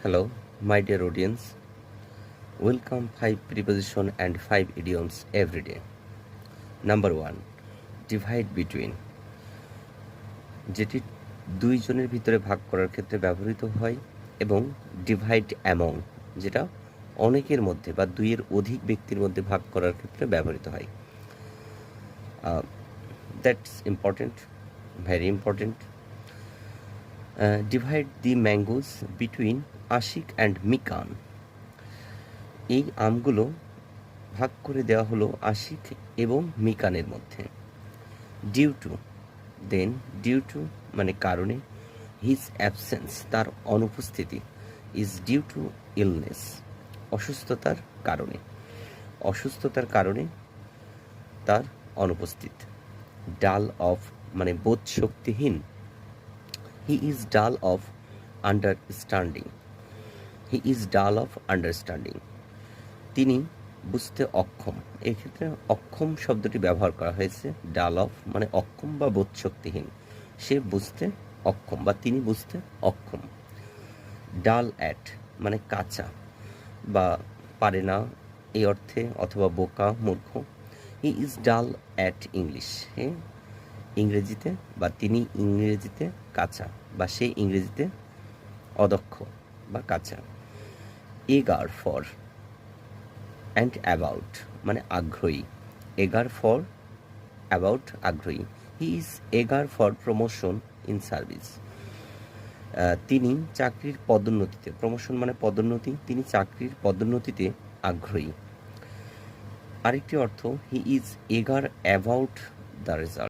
Hello, my dear audience. Welcome 5 preposition and 5 idioms every day. Number 1. Divide between, যেটি দুইজনের ভিতরে ভাগ করার ক্ষেত্রে ব্যবহৃত হয়, এবং ডিভাইড অ্যামং, যেটা অনেকের মধ্যে বা দুইয়ের অধিক ব্যক্তির মধ্যে ভাগ করার ক্ষেত্রে ব্যবহৃত হয়। That's important, very important. Divide the mangoes between Ashik and Mikan. এই আমগুলো ভাগ করে দেওয়া হলো আশিক এবং মিকানের মধ্যে। Due to, then due to মানে কারণে, হিজ অ্যাবসেন্স তার অনুপস্থিতি, ইজ ডিউ টু ইলনেস অসুস্থতার কারণে, অসুস্থতার কারণে তার অনুপস্থিত। ডাল অফ মানে বোধ শক্তিহীন, হি ইজ ডাল অফ আন্ডারস্ট্যান্ডিং, হি ইজ ডাল অফ আন্ডারস্ট্যান্ডিং তিনি বুঝতে অক্ষম। এক্ষেত্রে অক্ষম শব্দটি ব্যবহার করা হয়েছে। ডাল অফ মানে অক্ষম বা বোধশক্তিহীন, সে বুঝতে অক্ষম বা তিনি বুঝতে অক্ষম। ডাল অ্যাট মানে কাঁচা বা পারে না এই অর্থে, অথবা বোকা মূর্খ। He is dull at English, he ইংরেজিতে বা তিনি ইংরেজিতে কাঁচা বা সে ইংরেজিতে অদক্ষ বা কাঁচা। এগার ফর অ্যান্ড অ্যাবাউট মানে আগ্রহী, এগার ফর অ্যাবাউট আগ্রহী। হি ইজ এগার ফর প্রমোশন ইন সার্ভিস, তিনি চাকরির পদোন্নতিতে, প্রমোশন মানে পদোন্নতি, তিনি চাকরির পদোন্নতিতে আগ্রহী। আরেকটি অর্থ, হি ইজ এগার অ্যাবাউট দ্য রেজাল্ট।